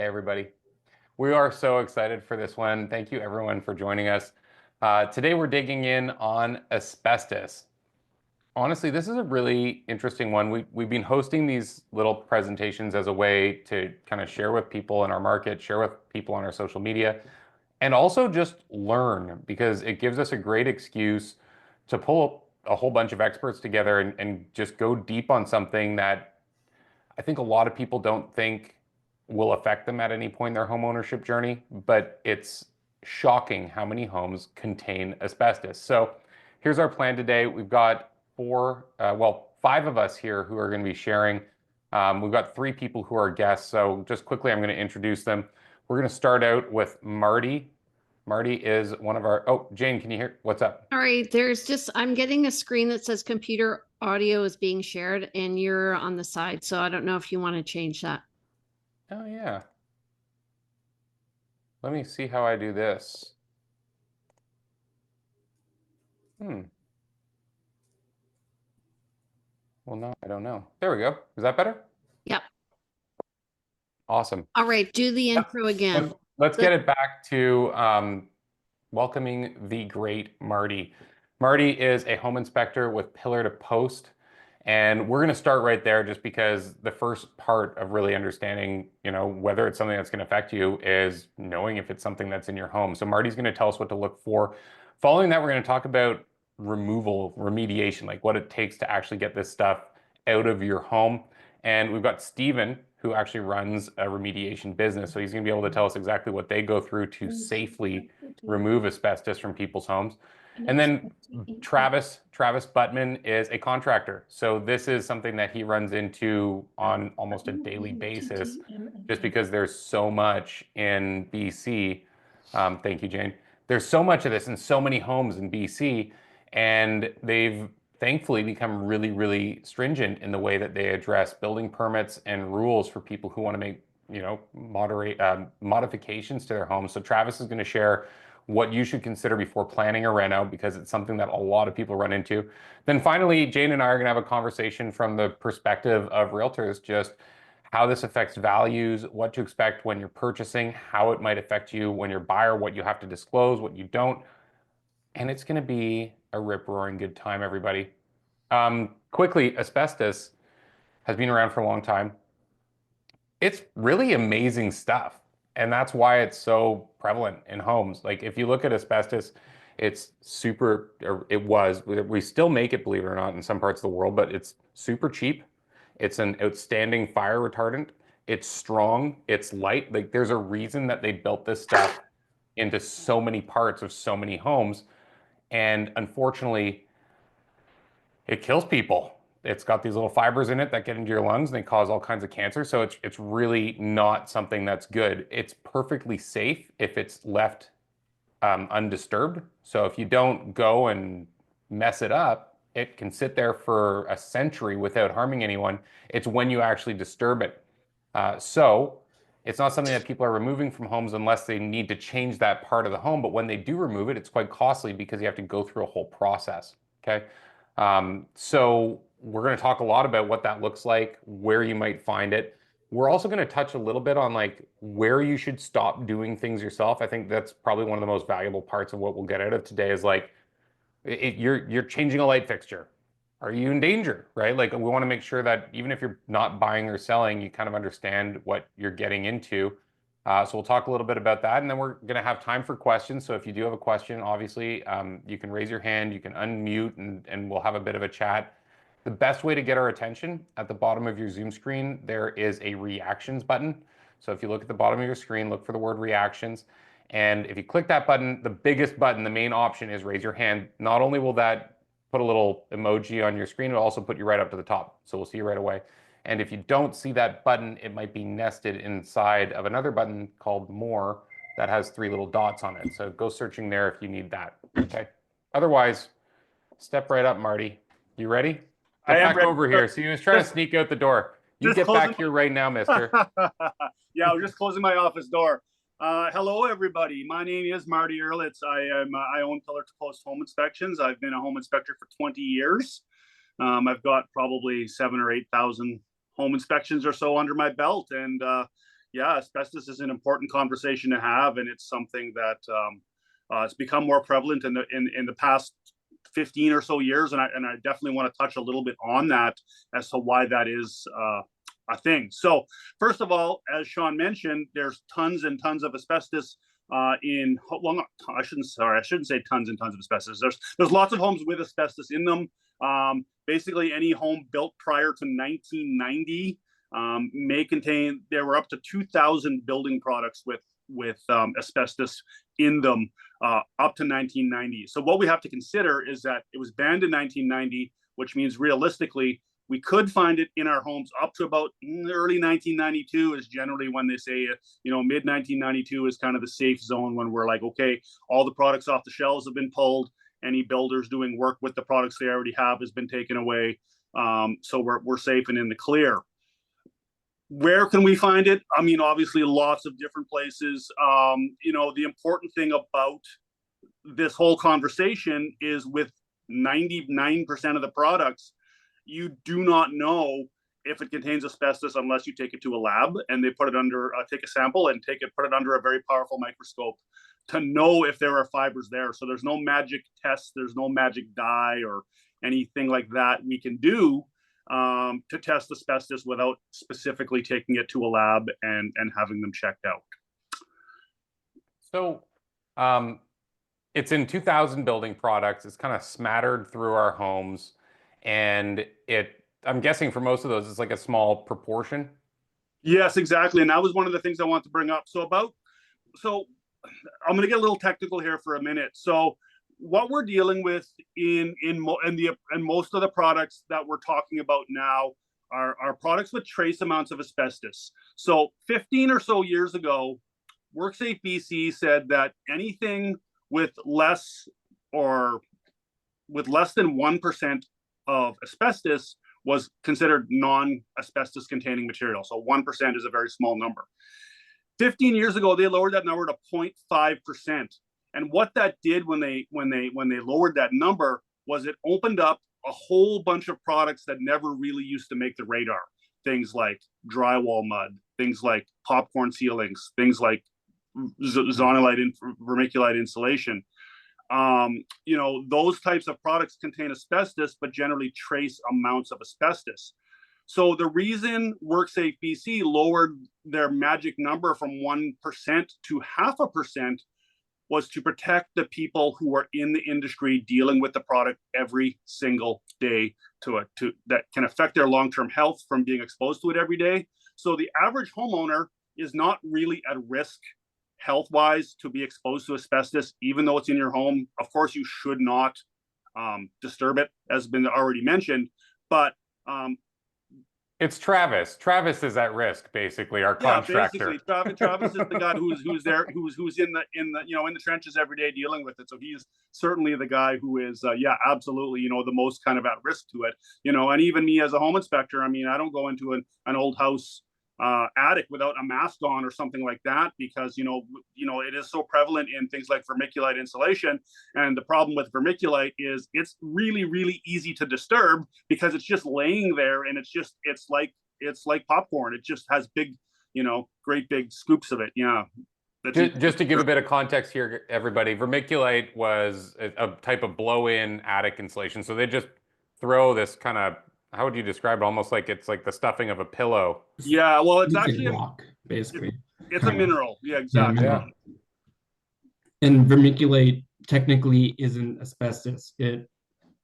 Hey, everybody. We are so excited for this one. Thank you, everyone, for joining us. Today, we're digging in on asbestos. Honestly, this is a really interesting one. We've been hosting these little presentations as a way to kind of share with people in our market, share with people on our social media, and also just learn because it gives us a great excuse to pull a whole bunch of experts together and just go deep on something that I think a lot of people don't think will affect them at any point in their home ownership journey, but it's shocking how many homes contain asbestos. So here's our plan today. We've got five of us here who are going to be sharing. We've got three people who are guests. So just quickly, I'm going to introduce them. We're going to start out with Marty. Marty is one of our, oh, Jane, can you hear? What's up? Sorry, I'm getting a screen that says computer audio is being shared and you're on the side. So I don't know if you want to change that. Oh, yeah. Let me see how I do this. Well, no, I don't know. There we go. Is that better? Yep. Awesome. All right. Do the intro again. Let's get it back to welcoming the great Marty. Marty is a home inspector with Pillar to Post. And we're going to start right there just because the first part of really understanding, whether it's something that's going to affect you is knowing if it's something that's in your home. So Marty's going to tell us what to look for. Following that, we're going to talk about removal, remediation, like what it takes to actually get this stuff out of your home. And we've got Stephen, who actually runs a remediation business. So he's going to be able to tell us exactly what they go through to safely remove asbestos from people's homes. And then Travis Buttman is a contractor. So this is something that he runs into on almost a daily basis, just because there's so much in BC. Thank you, Jane. There's so much of this in so many homes in BC, and they've thankfully become really, really stringent in the way that they address building permits and rules for people who want to make, moderate modifications to their homes. So Travis is going to share what you should consider before planning a reno because it's something that a lot of people run into. Then finally, Jane and I are going to have a conversation from the perspective of realtors, just how this affects values, what to expect when you're purchasing, how it might affect you when you're a buyer, what you have to disclose, what you don't. And it's going to be a rip-roaring good time, everybody. Quickly, asbestos has been around for a long time. It's really amazing stuff. And that's why it's so prevalent in homes. Like if you look at asbestos, it's super, or it was, we still make it, believe it or not, in some parts of the world, but it's super cheap. It's an outstanding fire retardant. It's strong. It's light. Like there's a reason that they built this stuff into so many parts of so many homes. And unfortunately, it kills people. It's got these little fibers in it that get into your lungs and they cause all kinds of cancer. So it's really not something that's good. It's perfectly safe if it's left undisturbed. So if you don't go and mess it up, it can sit there for a century without harming anyone. It's when you actually disturb it. So it's not something that people are removing from homes unless they need to change that part of the home. But when they do remove it, it's quite costly because you have to go through a whole process. Okay. So we're going to talk a lot about what that looks like, where you might find it. We're also going to touch a little bit on like where you should stop doing things yourself. I think that's probably one of the most valuable parts of what we'll get out of today is like you're changing a light fixture. Are you in danger, right? Like we want to make sure that even if you're not buying or selling, you kind of understand what you're getting into. So we'll talk a little bit about that, and then we're going to have time for questions. So if you do have a question, obviously, you can raise your hand, you can unmute, and we'll have a bit of a chat. The best way to get our attention, at the bottom of your Zoom screen, there is a reactions button. So if you look at the bottom of your screen, look for the word reactions. And if you click that button, the biggest button, the main option is raise your hand. Not only will that put a little emoji on your screen, it'll also put you right up to the top. So we'll see you right away. And if you don't see that button, it might be nested inside of another button called More that has three little dots on it. So go searching there if you need that. Okay. Otherwise, step right up, Marty. You ready? Get back over here. See, he was trying to sneak out the door. You get back here right now, mister. Yeah, I was just closing my office door. Hello, everybody. My name is Marty Earlitz. I own Pillar to Post Home Inspections. I've been a home inspector for 20 years. I've got probably 7,000 or 8,000 home inspections or so under my belt. And yeah, asbestos is an important conversation to have, and it's something that it's become more prevalent in the past 15 or so years, and I definitely want to touch a little bit on that as to why that is a thing. So first of all, as Sean mentioned, there's tons and tons of asbestos in, well, not, I shouldn't say tons and tons of asbestos. There's lots of homes with asbestos in them. Basically, any home built prior to 1990 may contain. There were up to 2,000 building products with asbestos in them up to 1990. So what we have to consider is that it was banned in 1990, which means realistically we could find it in our homes up to about early 1992 is generally when they say, mid 1992 is kind of the safe zone when we're like, okay, all the products off the shelves have been pulled. Any builders doing work with the products they already have has been taken away. So we're safe and in the clear. Where can we find it? I mean, obviously lots of different places. The important thing about this whole conversation is with 99% of the products, you do not know if it contains asbestos unless you take it to a lab and they put it under, take a sample and put it under a very powerful microscope to know if there are fibers there. So there's no magic test, there's no magic dye or anything like that we can do to test asbestos without specifically taking it to a lab and having them checked out. So it's in 2,000 building products. It's kind of smattered through our homes. And I'm guessing for most of those, it's like a small proportion. Yes, exactly. And that was one of the things I want to bring up. So I'm going to get a little technical here for a minute. So what we're dealing with in most of the products that we're talking about now are products with trace amounts of asbestos. So 15 or so years ago, WorkSafe BC said that anything with less than 1% of asbestos was considered non-asbestos containing material. So 1% is a very small number. 15 years ago, they lowered that number to 0.5%. And what that did when they lowered that number was it opened up a whole bunch of products that never really used to make the radar. Things like drywall mud, things like popcorn ceilings, things like zonulite and vermiculite insulation. Those types of products contain asbestos, but generally trace amounts of asbestos. So the reason WorkSafe BC lowered their magic number from 1% to 0.5% was to protect the people who are in the industry dealing with the product every single day that can affect their long-term health from being exposed to it every day. So the average homeowner is not really at risk health-wise to be exposed to asbestos, even though it's in your home. Of course, you should not disturb it, as has been already mentioned. But it's Travis. Travis is at risk, basically, our contractor. Basically, Travis is the guy who's there, who's in the trenches every day dealing with it. So he's certainly the guy who is, absolutely, the most kind of at risk to it. And even me as a home inspector, I mean, I don't go into an old house attic without a mask on or something like that, because it is so prevalent in things like vermiculite insulation. And the problem with vermiculite is it's really, really easy to disturb because it's just laying there, and it's like popcorn. It just has big, great big scoops of it. Yeah. Just to give a bit of context here, everybody, vermiculite was a type of blow-in attic insulation. So they just throw this kind of, how would you describe it? Almost like it's like the stuffing of a pillow. Yeah, well, it's like actually rock, basically. It's a mineral. Yeah, exactly. Yeah. And vermiculite technically isn't asbestos. It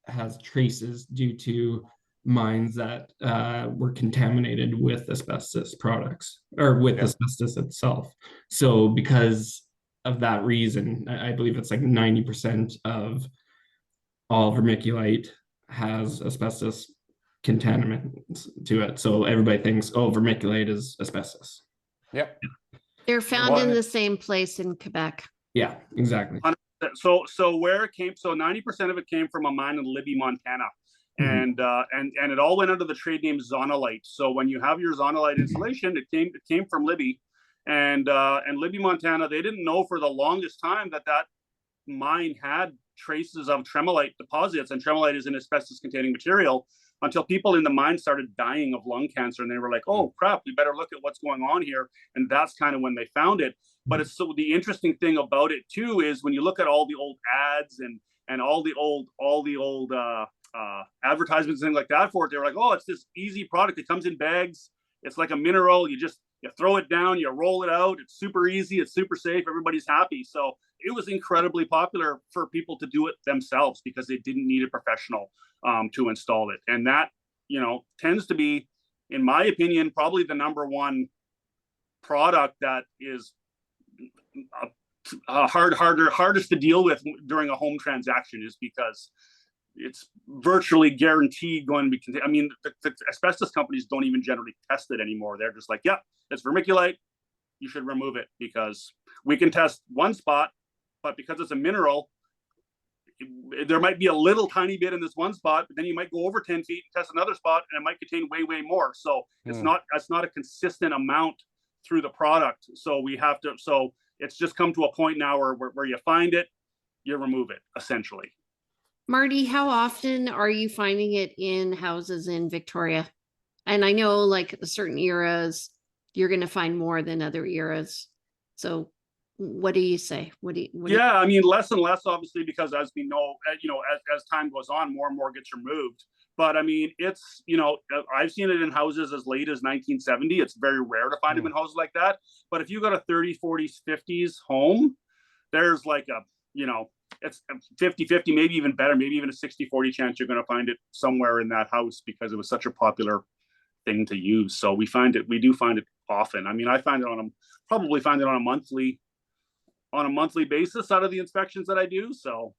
has traces due to mines that were contaminated with asbestos products or with asbestos itself. So because of that reason, I believe it's like 90% of all vermiculite has asbestos contaminants to it. So everybody thinks, oh, vermiculite is asbestos. Yep. They're found in the same place in Quebec. Yeah, exactly. So where it came, so 90% of it came from a mine in Libby, Montana. And it all went under the trade name zonulite. So when you have your zonulite insulation, it came from Libby, and Libby, Montana. They didn't know for the longest time that mine had traces of tremolite deposits, and tremolite is an asbestos containing material. until people in the mine started dying of lung cancer, and they were like, oh crap, we better look at what's going on here. And that's kind of when they found it. But it's so the interesting thing about it too is when you look at all the old ads and all the old advertisements and things like that for it, they were like, oh, it's this easy product. It comes in bags. It's like a mineral. You throw it down, you roll it out. It's super easy. It's super safe. Everybody's happy. So it was incredibly popular for people to do it themselves because they didn't need a professional to install it. And that, tends to be, in my opinion, probably the number one product that is hardest to deal with during a home transaction, is because it's virtually guaranteed going to be contained. I mean, the asbestos companies don't even generally test it anymore. They're just like, yeah, it's vermiculite. You should remove it, because we can test one spot, but because it's a mineral, there might be a little tiny bit in this one spot, but then you might go over 10 feet and test another spot, and it might contain way, way more. So it's not a consistent amount through the product. So it's just come to a point now where you find it, you remove it, essentially. Marty, how often are you finding it in houses in Victoria? And I know like certain eras, you're going to find more than other eras. So what do you say? Yeah, I mean, less and less, obviously, because as we know, as time goes on, more and more gets removed. But I mean, it's, I've seen it in houses as late as 1970. It's very rare to find them in houses like that. But if you got a 30s, 40s, 50s home, there's like it's 50-50, maybe even better, maybe even a 60-40 chance you're going to find it somewhere in that house, because it was such a popular thing to use. So we do find it often. I mean, I probably find it on a monthly basis out of the inspections that I do. So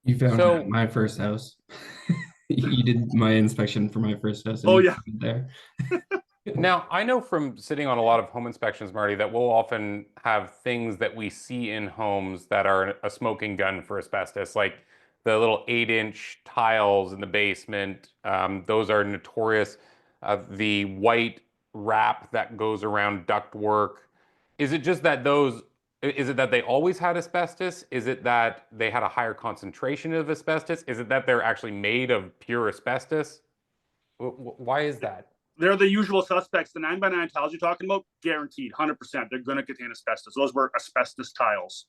you found it at my first house. You did my inspection for my first house. Oh yeah. There. Now, I know from sitting on a lot of home inspections, Marty, that we'll often have things that we see in homes that are a smoking gun for asbestos, like the little 8-inch tiles in the basement. Those are notorious. The white wrap that goes around ductwork. Is it just that is it that they always had asbestos? Is it that they had a higher concentration of asbestos? Is it that they're actually made of pure asbestos? Why is that? They're the usual suspects. The 9x9 tiles you're talking about, guaranteed, 100%. They're going to contain asbestos. Those were asbestos tiles.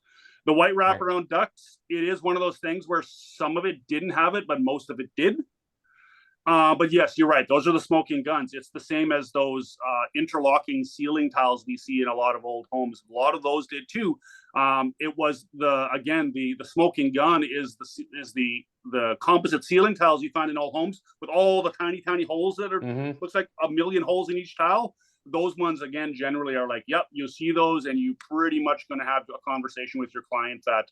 The white wraparound ducts, it is one of those things where some of it didn't have it, but most of it did. But yes, you're right. Those are the smoking guns. It's the same as those interlocking ceiling tiles we see in a lot of old homes. A lot of those did too. It was the smoking gun is the composite ceiling tiles you find in old homes with all the tiny holes that are looks like a million holes in each tile. Those ones, again, generally are like, yep, you see those, and you pretty much going to have a conversation with your client that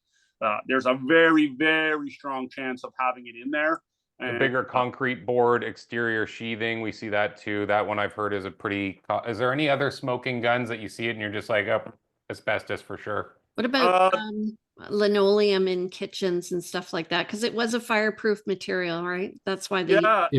there's a very, very strong chance of having it in there. The bigger concrete board exterior sheathing, we see that too. That one I've heard is is there any other smoking guns that you see it and you're just like, oh, asbestos for sure? What about linoleum in kitchens and stuff like that? Because it was a fireproof material, right? That's why they... Yeah, the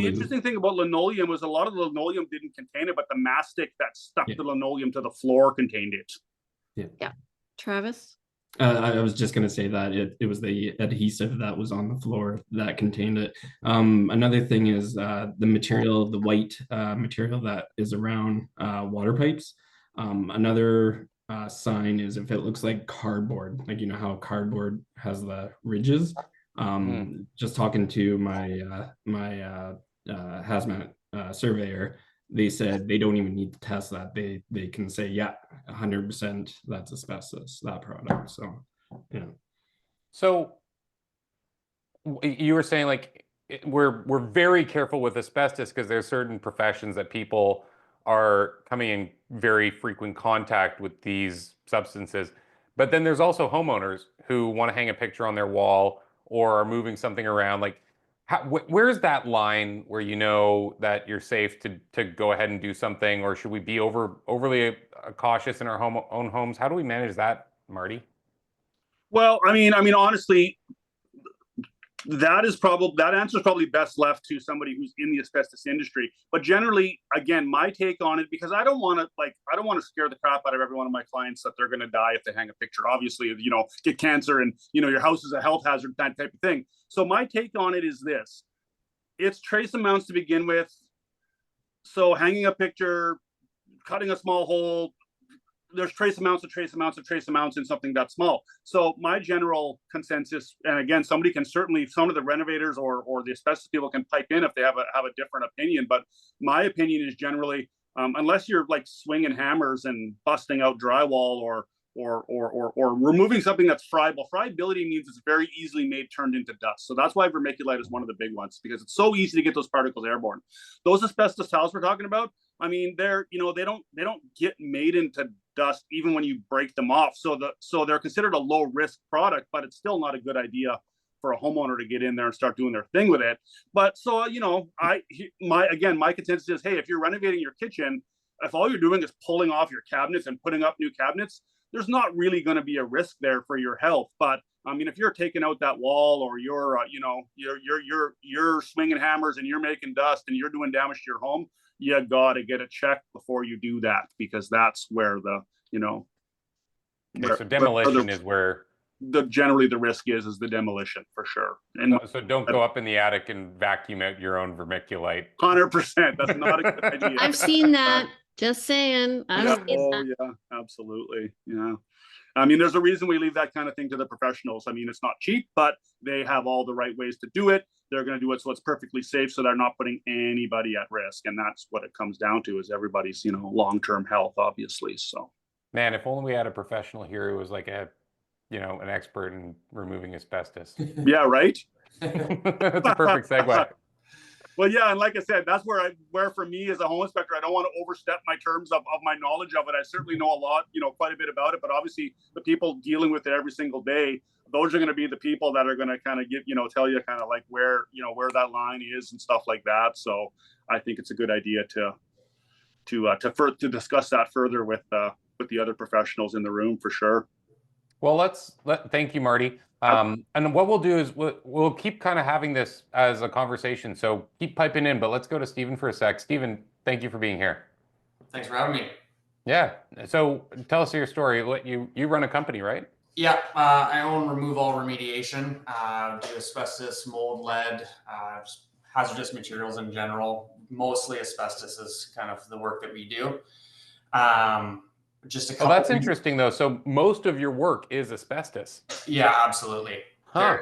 interesting thing about linoleum was a lot of the linoleum didn't contain it, but the mastic that stuck the linoleum to the floor contained it. Yeah. Travis? I was just going to say that it was the adhesive that was on the floor that contained it. Another thing is the material, the white material that is around water pipes. Another sign is if it looks like cardboard, like how cardboard has the ridges. Just talking to my hazmat surveyor, they said they don't even need to test that. They can say, yeah, 100% that's asbestos, that product. So, So you were saying like we're very careful with asbestos because there's certain professions that people are coming in very frequent contact with these substances. But then there's also homeowners who want to hang a picture on their wall or are moving something around. Like, where's that line where you know that you're safe to go ahead and do something, or should we be overly cautious in our own homes? How do we manage that, Marty? Well, I mean, honestly, that answer is probably best left to somebody who's in the asbestos industry. But generally, again, my take on it, because I don't want to scare the crap out of every one of my clients that they're going to die if they hang a picture. Obviously, get cancer and your house is a health hazard, that type of thing. So my take on it is this: it's trace amounts to begin with. So hanging a picture, cutting a small hole, there's trace amounts of trace amounts of trace amounts in something that small. So my general consensus, and again, somebody can certainly, some of the renovators or the asbestos people can pipe in if they have a different opinion. But my opinion is generally, unless you're like swinging hammers and busting out drywall or removing something that's friable. Friability means it's very easily made turned into dust. So that's why vermiculite is one of the big ones, because it's so easy to get those particles airborne. Those asbestos tiles we're talking about, I mean, they're, you know, they don't get made into dust even when you break them off. So they're considered a low risk product, but it's still not a good idea for a homeowner to get in there and start doing their thing with it. But so, you know, my consensus is, hey, if you're renovating your kitchen, if all you're doing is pulling off your cabinets and putting up new cabinets, there's not really going to be a risk there for your health. But I mean, if you're taking out that wall, or you're, you know, you're swinging hammers and you're making dust and you're doing damage to your home, you got to get it checked before you do that, because that's where the, you know, okay, so demolition is where generally the risk is the demolition for sure. And so don't go up in the attic and vacuum out your own vermiculite. 100%, that's not a good idea. I've seen that. Just saying. I've seen that. Yeah, absolutely. Yeah. I mean, there's a reason we leave that kind of thing to the professionals. I mean, it's not cheap, but they have all the right ways to do it. They're going to do it so it's perfectly safe, so they're not putting anybody at risk. And that's what it comes down to, is everybody's, you know, long-term health, obviously. So, man, if only we had a professional here who was like a, you know, an expert in removing asbestos. yeah, right. That's a perfect segue. Well, yeah, and like I said, that's where for me as a home inspector, I don't want to overstep my terms of my knowledge of it. I certainly know a lot, you know, quite a bit about it, but obviously the people dealing with it every single day, those are going to be the people that are going to kind of give, you know, tell you kind of like where, you know, where that line is and stuff like that. So I think it's a good idea to discuss that further with the other professionals in the room for sure. Well, thank you, Marty. And what we'll do is we'll keep kind of having this as a conversation. So keep piping in, but let's go to Stephen for a sec. Stephen, thank you for being here. Thanks for having me. Yeah. So tell us your story. You run a company, right? Yeah, I own Remove All Remediation. Do asbestos, mold, lead, hazardous materials in general. Mostly asbestos is kind of the work that we do. Just a couple. Oh, that's interesting though. So most of your work is asbestos. Yeah, absolutely. Huh.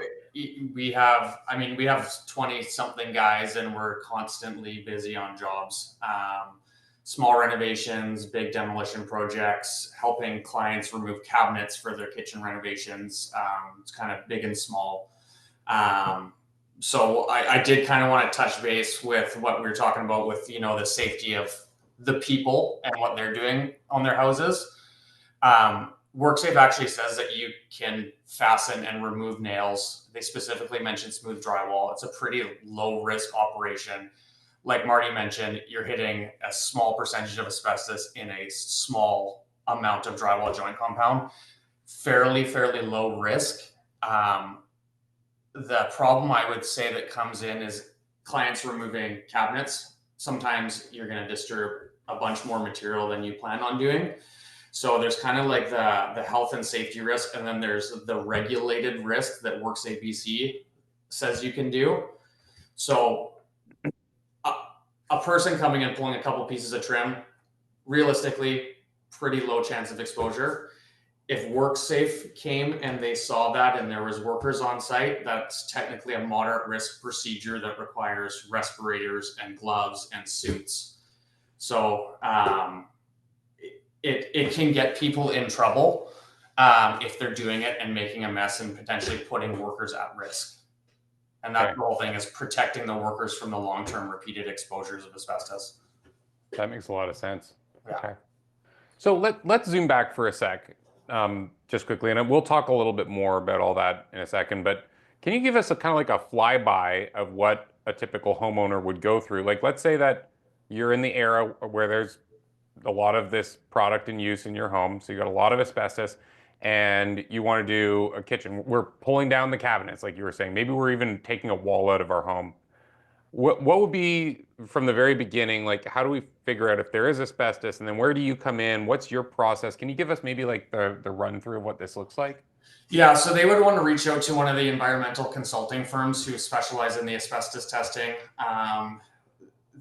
We have 20 something guys, and we're constantly busy on jobs. Small renovations, big demolition projects, helping clients remove cabinets for their kitchen renovations. It's kind of big and small. So I did kind of want to touch base with what we were talking about with, you know, the safety of the people and what they're doing on their houses. WorkSafe actually says that you can fasten and remove nails. They specifically mentioned smooth drywall. It's a pretty low risk operation. Like Marty mentioned, you're hitting a small percentage of asbestos in a small amount of drywall joint compound. Fairly low risk. The problem I would say that comes in is clients removing cabinets. Sometimes you're going to disturb a bunch more material than you plan on doing. So there's kind of like the health and safety risk, and then there's the regulated risk that WorkSafe BC says you can do. So a person coming in pulling a couple pieces of trim, realistically, pretty low chance of exposure. If WorkSafe came and they saw that and there was workers on site, that's technically a moderate risk procedure that requires respirators and gloves and suits. So it can get people in trouble if they're doing it and making a mess and potentially putting workers at risk. And that whole thing is protecting the workers from the long-term repeated exposures of asbestos. That makes a lot of sense. Yeah. Okay. So let's zoom back for a sec, just quickly, and we'll talk a little bit more about all that in a second, but can you give us a kind of like a flyby of what a typical homeowner would go through? Like, let's say that you're in the era where there's a lot of this product in use in your home, so you got a lot of asbestos, and you want to do a kitchen. We're pulling down the cabinets, like you were saying. Maybe we're even taking a wall out of our home. What would be, from the very beginning, like, how do we figure out if there is asbestos, and then where do you come in? What's your process? Can you give us maybe like the run through of what this looks like? Yeah, so they would want to reach out to one of the environmental consulting firms who specialize in the asbestos testing.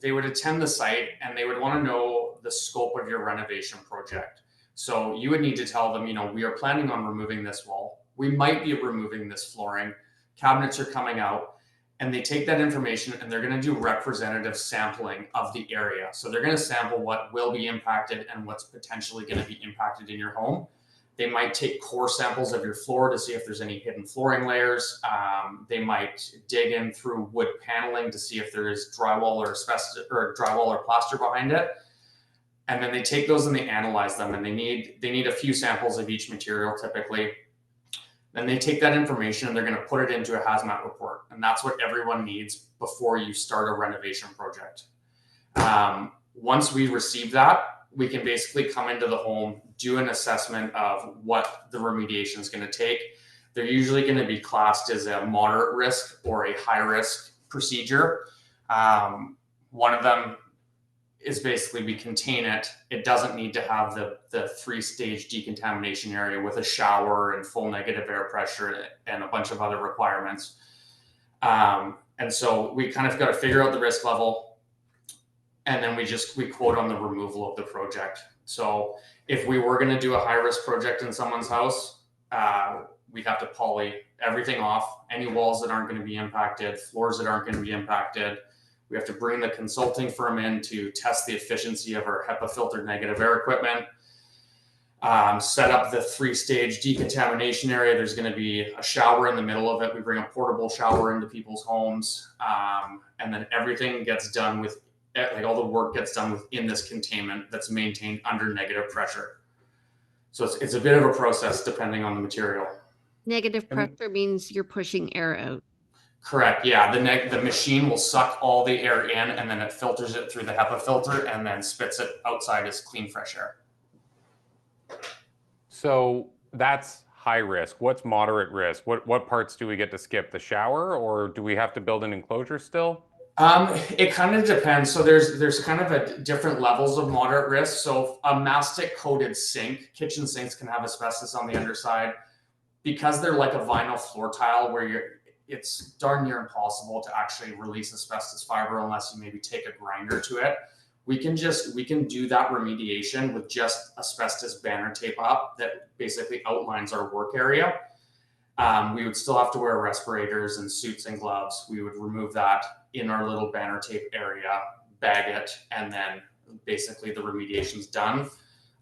They would attend the site and they would want to know the scope of your renovation project. So you would need to tell them, you know, we are planning on removing this wall. We might be removing this flooring. Cabinets are coming out. And they take that information and they're going to do representative sampling of the area. So they're going to sample what will be impacted and what's potentially going to be impacted in your home. They might take core samples of your floor to see if there's any hidden flooring layers. They might dig in through wood paneling to see if there is drywall or asbestos or drywall or plaster behind it. And then they take those and they analyze them. And they need a few samples of each material typically. Then they take that information and they're going to put it into a hazmat report. And that's what everyone needs before you start a renovation project. Once we receive that, we can basically come into the home, do an assessment of what the remediation is going to take. They're usually going to be classed as a moderate risk or a high risk procedure. One of them is basically we contain it. It doesn't need to have the 3-stage decontamination area with a shower and full negative air pressure and a bunch of other requirements. And so we kind of got to figure out the risk level. And then we quote on the removal of the project. So if we were going to do a high risk project in someone's house, we'd have to poly everything off, any walls that aren't going to be impacted, floors that aren't going to be impacted. We have to bring the consulting firm in to test the efficiency of our HEPA filtered negative air equipment, set up the 3-stage decontamination area. There's going to be a shower in the middle of it. We bring a portable shower into people's homes. And then everything gets done with, like all the work gets done within this containment that's maintained under negative pressure. So it's a bit of a process depending on the material. Negative pressure means you're pushing air out. Correct. Yeah. The machine will suck all the air in and then it filters it through the HEPA filter and then spits it outside as clean, fresh air. So that's high risk. What's moderate risk? What parts do we get to skip? The shower, or do we have to build an enclosure still? It kind of depends. So there's kind of a different levels of moderate risk. So a mastic coated sink, kitchen sinks can have asbestos on the underside because they're like a vinyl floor tile where it's darn near impossible to actually release asbestos fiber unless you maybe take a grinder to it. We can do that remediation with just asbestos banner tape up that basically outlines our work area. We would still have to wear respirators and suits and gloves. We would remove that in our little banner tape area, bag it, and then basically the remediation's done.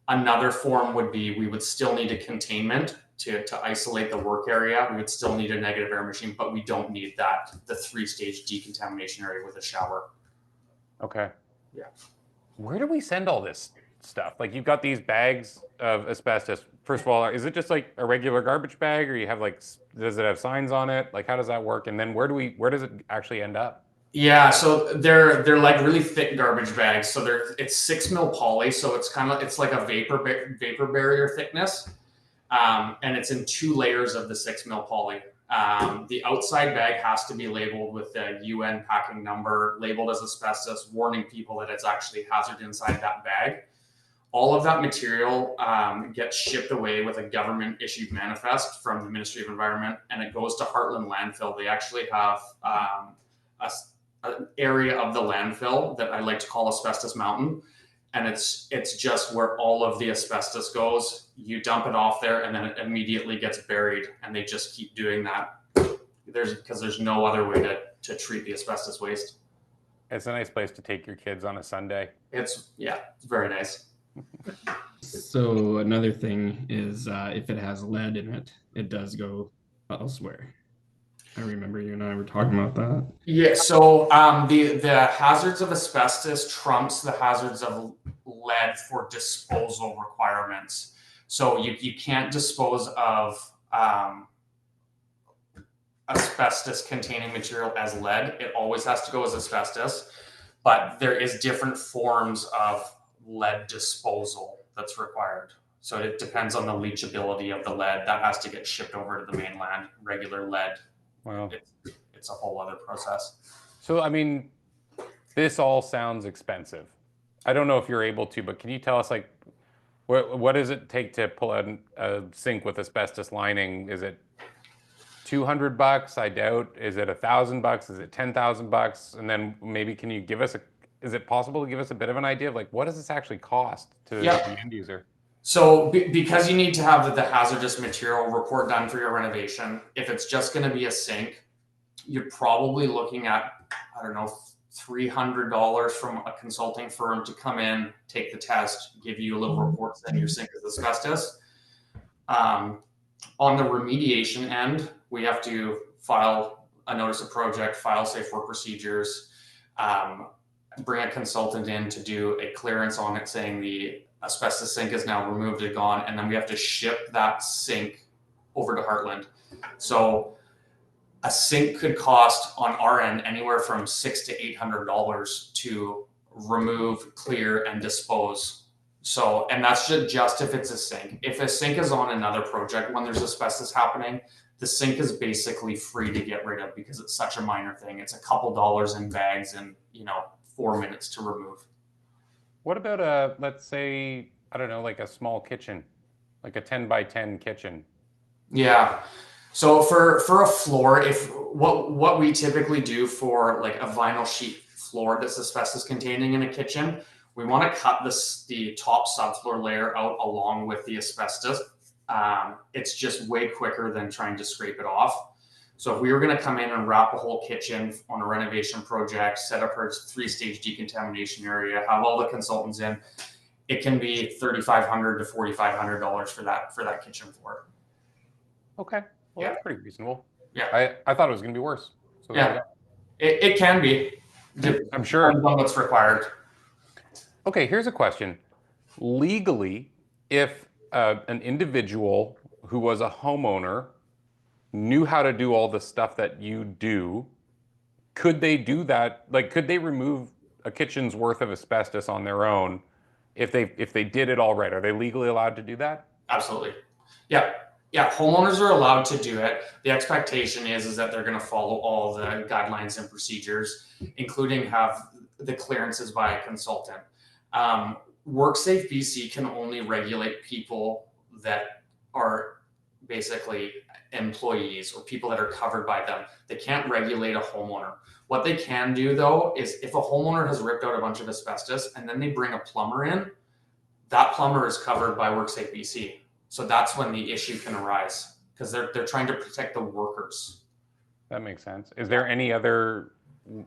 Another form would be we would still need a containment to isolate the work area. We would still need a negative air machine, but we don't need the 3-stage decontamination area with a shower. Okay. Yeah. Where do we send all this stuff? Like, you've got these bags of asbestos. First of all, is it just like a regular garbage bag, or you have like, does it have signs on it? Like, how does that work? And then where does it actually end up? Yeah, so they're like really thick garbage bags. So it's 6 mil poly, so it's like a vapor barrier thickness, and it's in 2 layers of the 6 mil poly. The outside bag has to be labeled with the UN packing number, labeled as asbestos, warning people that it's actually hazard inside that bag. All of that material gets shipped away with a government issued manifest from the Ministry of Environment, and it goes to Heartland Landfill. They actually have an area of the landfill that I like to call Asbestos Mountain. And it's just where all of the asbestos goes. You dump it off there and then it immediately gets buried, and they just keep doing that. Because there's no other way to treat the asbestos waste. It's a nice place to take your kids on a Sunday. It's very nice. So another thing is if it has lead in it, it does go elsewhere. I remember you and I were talking about that. Yeah, so the hazards of asbestos trumps the hazards of lead for disposal requirements. So you can't dispose of asbestos containing material as lead. It always has to go as asbestos, but there is different forms of lead disposal that's required. So it depends on the leachability of the lead. That has to get shipped over to the mainland. Regular lead, Wow. it's a whole other process. So, I mean, this all sounds expensive. I don't know if you're able to, but can you tell us, like, What does it take to pull out a sink with asbestos lining? Is it $200? I doubt. Is it $1,000? Is it $10,000? And then maybe can you give us is it possible to give us a bit of an idea of like what does this actually cost to the end user? So because you need to have the hazardous material report done for your renovation, if it's just going to be a sink, you're probably looking at, I don't know, $300 from a consulting firm to come in, take the test, give you a little report saying your sink is asbestos. On the remediation end, we have to file a notice of project, file safe work procedures, bring a consultant in to do a clearance on it saying the asbestos sink is now removed and gone, and then we have to ship that sink over to Heartland. So a sink could cost on our end anywhere from $600 to $800 to remove, clear, and dispose. So, and that's just if it's a sink. If a sink is on another project when there's asbestos happening, the sink is basically free to get rid of because it's such a minor thing. It's a couple dollars in bags and 4 minutes to remove. What about let's say, I don't know, like a small kitchen, like a 10 by 10 kitchen? Yeah. So for a floor, if what we typically do for like a vinyl sheet floor that's asbestos containing in a kitchen, we want to cut the top subfloor layer out along with the asbestos. It's just way quicker than trying to scrape it off. So if we were going to come in and wrap a whole kitchen on a renovation project, set up our 3-stage decontamination area, have all the consultants in, it can be $3,500 to $4,500 for that kitchen floor. Okay, well that's pretty reasonable. Yeah, I thought it was going to be worse. So yeah, it can be. I'm sure. Depends on what's required. Okay, here's a question. Legally, if an individual who was a homeowner knew how to do all the stuff that you do, could they do that? Like, could they remove a kitchen's worth of asbestos on their own if they did it all right? Are they legally allowed to do that? Absolutely. Yeah. Yeah. Homeowners are allowed to do it. The expectation is that they're going to follow all the guidelines and procedures, including have the clearances by a consultant. WorkSafe BC can only regulate people that are basically employees or people that are covered by them. They can't regulate a homeowner. What they can do though is if a homeowner has ripped out a bunch of asbestos and then they bring a plumber in, that plumber is covered by WorkSafe BC. So that's when the issue can arise because they're trying to protect the workers. That makes sense. Is there any other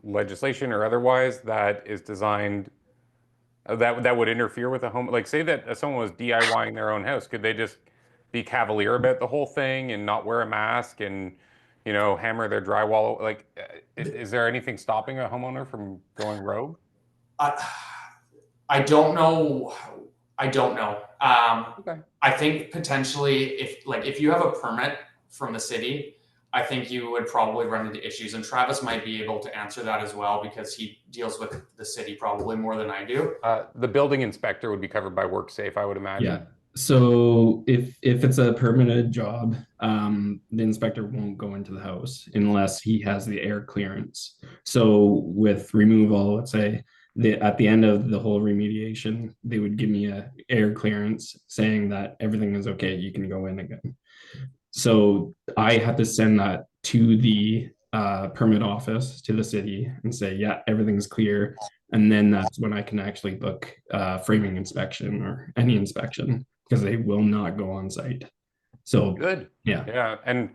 legislation or otherwise that is designed that would interfere with a home? Like say that someone was DIYing their own house, could they just be cavalier about the whole thing and not wear a mask and hammer their drywall? Like, is there anything stopping a homeowner from going rogue? I don't know. Okay. I think potentially if you have a permit from the city, I think you would probably run into issues, and Travis might be able to answer that as well because he deals with the city probably more than I do. The building inspector would be covered by WorkSafe, I would imagine. Yeah. So if it's a permanent job, the inspector won't go into the house unless he has the air clearance. So with removal, let's say at the end of the whole remediation, they would give me a air clearance saying that everything is okay, you can go in again. So I had to send that to the permit office to the city and say, yeah, everything's clear. And then that's when I can actually book framing inspection or any inspection because they will not go on site. So good. Yeah. Yeah. And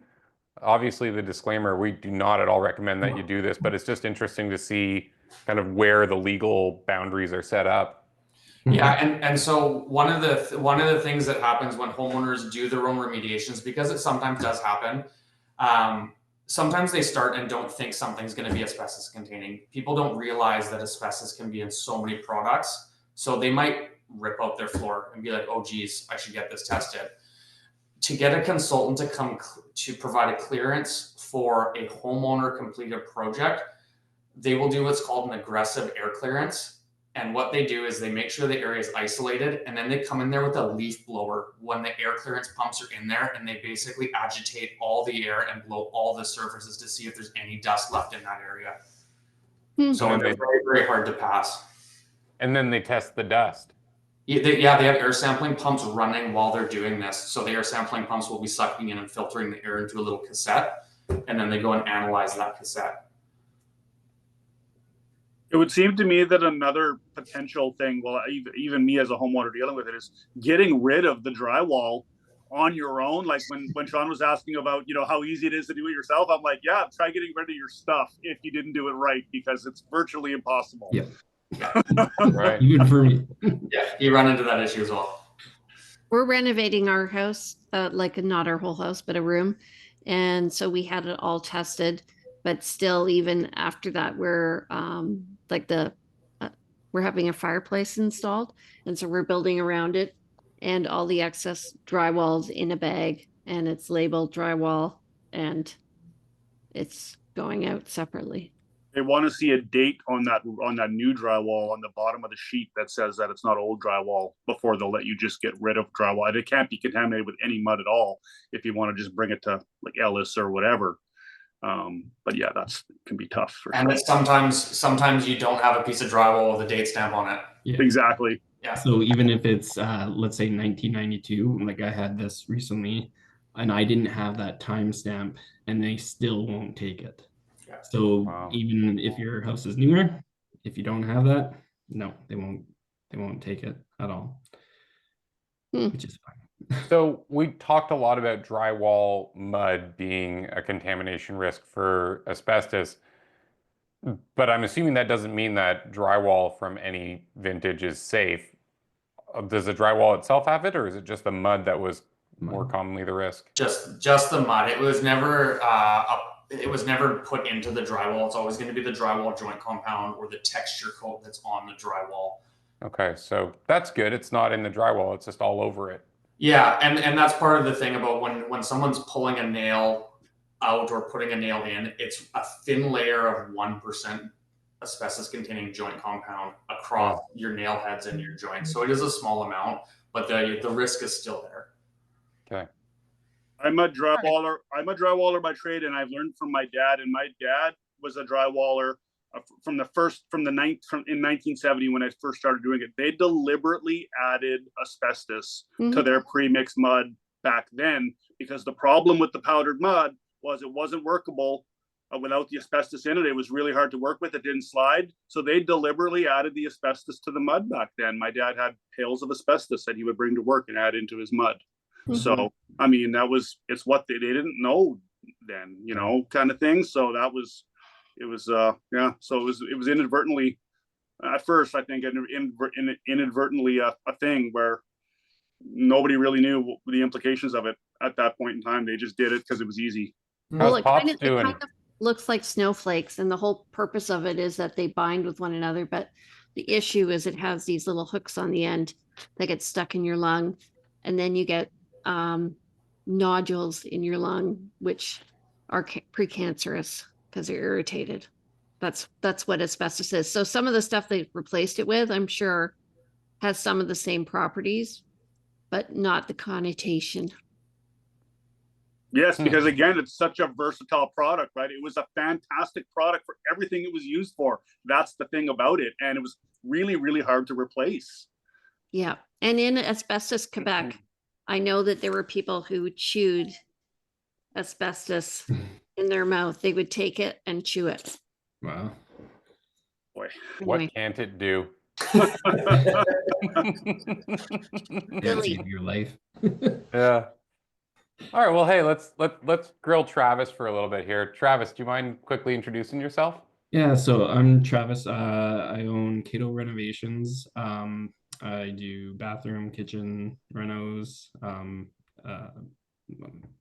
obviously the disclaimer, we do not at all recommend that you do this, but it's just interesting to see kind of where the legal boundaries are set up. Yeah, and so one of the things that happens when homeowners do their own remediations, because it sometimes does happen, sometimes they start and don't think something's going to be asbestos containing. People don't realize that asbestos can be in so many products, so they might rip out their floor and be like, "Oh, geez, I should get this tested." To get a consultant to come to provide a clearance for a homeowner completed project, they will do what's called an aggressive air clearance. And what they do is they make sure the area is isolated, and then they come in there with a leaf blower when the air clearance pumps are in there, and they basically agitate all the air and blow all the surfaces to see if there's any dust left in that area. So they're very, very hard to pass. And then they test the dust. Yeah, they have air sampling pumps running while they're doing this. So the air sampling pumps will be sucking in and filtering the air into a little cassette, and then they go and analyze that cassette. It would seem to me that another potential thing, well, even me as a homeowner dealing with it, is getting rid of the drywall on your own. Like when Sean was asking about, how easy it is to do it yourself, I'm like, yeah, try getting rid of your stuff if you didn't do it right, because it's virtually impossible. Yeah. Right. Even for me. Yeah, you run into that issue as well. We're renovating our house, like not our whole house, but a room. And so we had it all tested, but still, even after that, we're we're having a fireplace installed. And so we're building around it, and all the excess drywall's in a bag, and it's labeled drywall, and it's going out separately. They want to see a date on that new drywall on the bottom of the sheet that says that it's not old drywall before they'll let you just get rid of drywall. And it can't be contaminated with any mud at all if you want to just bring it to like Ellis or whatever. But yeah, can be tough for and sure. Sometimes you don't have a piece of drywall with a date stamp on it. Yeah. Exactly. Yeah. So even if it's let's say 1992, like I had this recently, and I didn't have that timestamp, and they still won't take it. Yeah. So Wow. even if your house is newer, if you don't have that, no, they won't take it at all. Which is fine. So we talked a lot about drywall mud being a contamination risk for asbestos, but I'm assuming that doesn't mean that drywall from any vintage is safe. Does the drywall itself have it, or is it just the mud that was more commonly the risk? Just the mud. It was never put into the drywall. It's always going to be the drywall joint compound or the texture coat that's on the drywall. Okay, so that's good. It's not in the drywall. It's just all over it. Yeah, and that's part of the thing about when someone's pulling a nail out or putting a nail in, it's a thin layer of 1% asbestos-containing joint compound across your nail heads and your joints. So it is a small amount, but the risk is still there. Okay. I'm a drywaller by trade, and I've learned from my dad. And my dad was a drywaller in 1970 when I first started doing it. They deliberately added asbestos to their pre-mixed mud back then, because the problem with the powdered mud was it wasn't workable without the asbestos in it. It was really hard to work with. It didn't slide. So they deliberately added the asbestos to the mud back then. My dad had pails of asbestos that he would bring to work and add into his mud. So, I mean, it's what they didn't know then, kind of thing. So it was inadvertently, at first, I think, inadvertently a thing where nobody really knew the implications of it at that point in time. They just did it because it was easy. Well, it Pops kind doing? of looks like snowflakes, and the whole purpose of it is that they bind with one another. But the issue is it has these little hooks on the end that get stuck in your lung, and then you get nodules in your lung, which are precancerous because they're irritated. That's what asbestos is. So some of the stuff they replaced it with, I'm sure, has some of the same properties, but not the connotation. Yes, because again, it's such a versatile product, right? It was a fantastic product for everything it was used for. That's the thing about it. And it was really, really hard to replace. Yeah. And in Asbestos Quebec, I know that there were people who chewed asbestos in their mouth. They would take it and chew it. Wow. Boy. What can't it do? Save your life. Yeah. All right. Well, hey, let's grill Travis for a little bit here. Travis, do you mind quickly introducing yourself? Yeah, so I'm Travis. I own Cato Renovations. I do bathroom, kitchen, renos,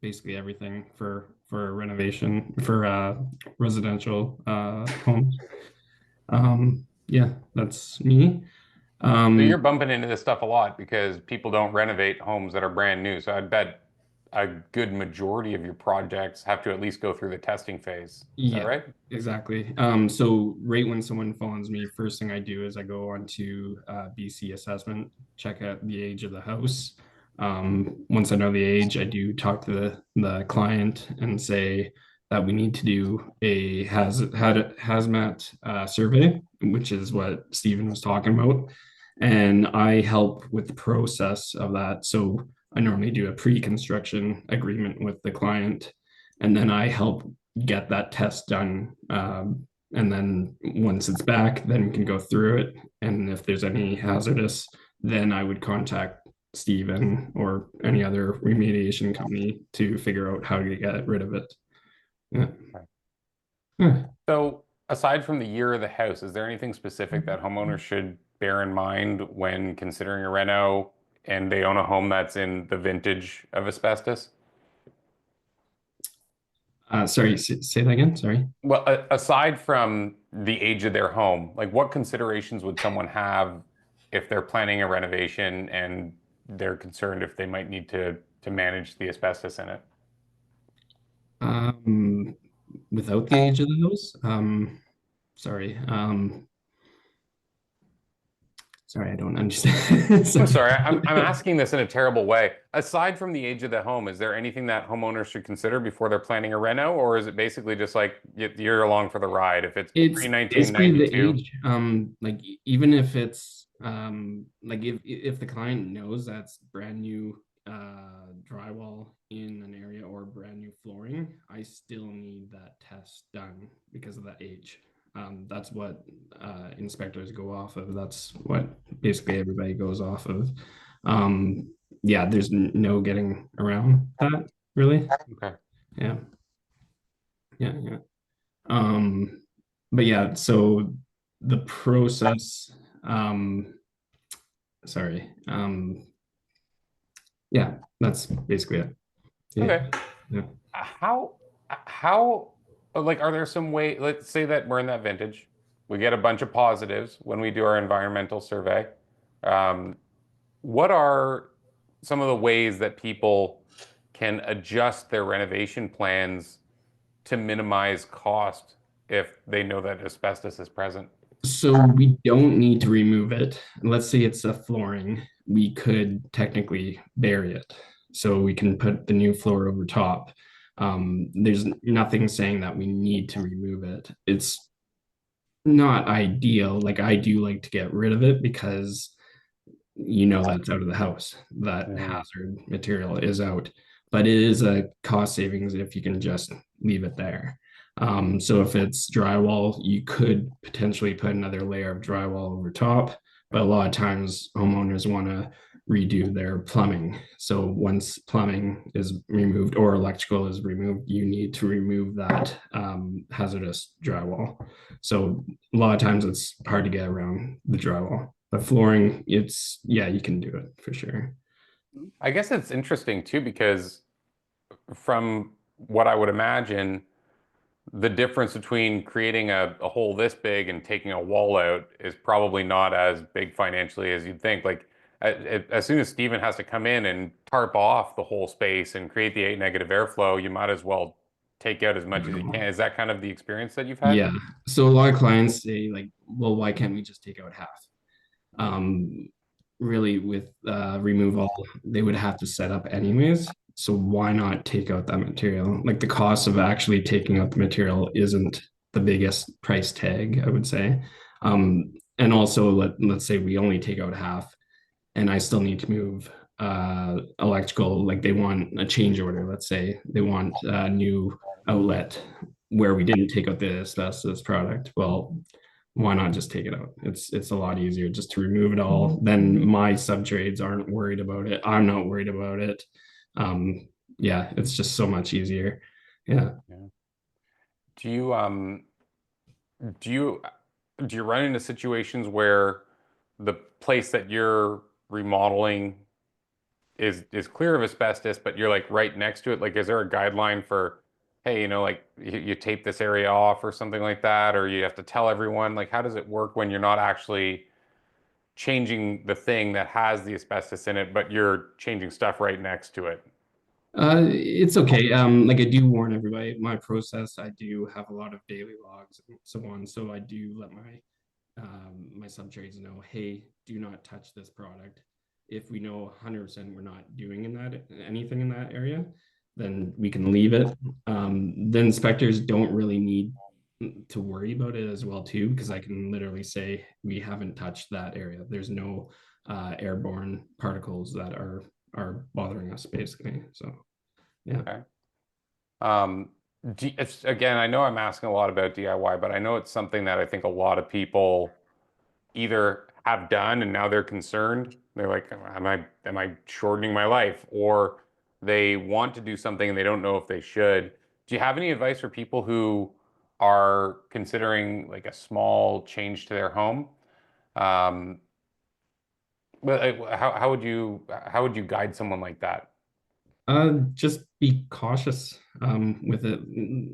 basically everything for renovation for residential homes. Yeah, that's me. So you're bumping into this stuff a lot because people don't renovate homes that are brand new. So I'd bet a good majority of your projects have to at least go through the testing phase. Is that right? Exactly. So right when someone phones me, first thing I do is I go onto BC assessment, check out the age of the house. Once I know the age, I do talk to the client and say that we need to do a hazmat survey, which is what Stephen was talking about. and I help with the process of that. So I normally do a pre-construction agreement with the client, and then I help get that test done. And then once it's back, then we can go through it. And if there's any hazardous, then I would contact Steven or any other remediation company to figure out how to get rid of it. Yeah. Right. Yeah. So aside from the year of the house, is there anything specific that homeowners should bear in mind when considering a reno and they own a home that's in the vintage of asbestos? Sorry, say that again. Sorry. Well, aside from the age of their home, like what considerations would someone have if they're planning a renovation and they're concerned if they might need to manage the asbestos in it? Without the age of the house. Sorry. Sorry, I don't understand. I'm Sorry. sorry, I'm asking this in a terrible way. Aside from the age of the home, is there anything that homeowners should consider before they're planning a reno, or is it basically just like you're along for the ride? If it's It's basically the pre-1992, age. Like even if it's like if the client knows that's brand new drywall in an area or brand new flooring, I still need that test done because of that age. That's what inspectors go off of. That's what basically everybody goes off of. Yeah, there's no getting around that, really. okay. Yeah, yeah. Um, but yeah, so the process, sorry, yeah, that's basically it. Yeah, Okay. yeah. How like are there some way, let's say that we're in that vintage, we get a bunch of positives when we do our environmental survey. Um, what are some of the ways that people can adjust their renovation plans to minimize cost if they know that asbestos is present? So we don't need to remove it. Let's say it's a flooring, we could technically bury it. So we can put the new floor over top. There's nothing saying that we need to remove it. It's not ideal. Like I do like to get rid of it because that's out of the house. That Mhm. hazard material is out, but it is a cost savings if you can just leave it there. So if it's drywall, you could potentially put another layer of drywall over top, but a lot of times homeowners want to redo their plumbing. So once plumbing is removed or electrical is removed, you need to remove that hazardous drywall. So a lot of times it's hard to get around the drywall. But flooring, yeah, you can do it for sure. I guess it's interesting too, because from what I would imagine, the difference between creating a hole this big and taking a wall out is probably not as big financially as you'd think. Like as soon as Steven has to come in and tarp off the whole space and create the negative airflow, you might as well take out as much as you can. Is that kind of the experience that you've had? Yeah. So a lot of clients say like, well, why can't we just take out half? Um, Really with removal, they would have to set up anyways. So why not take out that material? Like the cost of actually taking out the material isn't the biggest price tag, I would say. And also let's say we only take out half and I still need to move electrical, like they want a change order, let's say they want a new outlet where we didn't take out the asbestos product. Well, why not just take it out? It's a lot easier just to remove it all. Then my subtrades aren't worried about it. I'm not worried about it. Yeah, it's just so much easier. Yeah. Yeah. Do you do you do you run into situations where the place that you're remodeling is clear of asbestos, but you're like right next to it? Like, is there a guideline for, hey, like you tape this area off or something like that, or you have to tell everyone? Like, how does it work when you're not actually changing the thing that has the asbestos in it, but you're changing stuff right next to it? It's okay. Like I do warn everybody, my process, I do have a lot of daily logs and so on. So I do let my subtrades know, hey, do not touch this product. If we know 100% we're not doing anything in that area, then we can leave it. The inspectors don't really need to worry about it as well too, because I can literally say we haven't touched that area. There's no airborne particles that are bothering us basically. So yeah. Okay. Again, I know I'm asking a lot about DIY, but I know it's something that I think a lot of people either have done and now they're concerned. They're like, am I shortening my life? Or they want to do something and they don't know if they should. Do you have any advice for people who are considering like a small change to their home? Um, how would you guide someone like that? Just be cautious with it.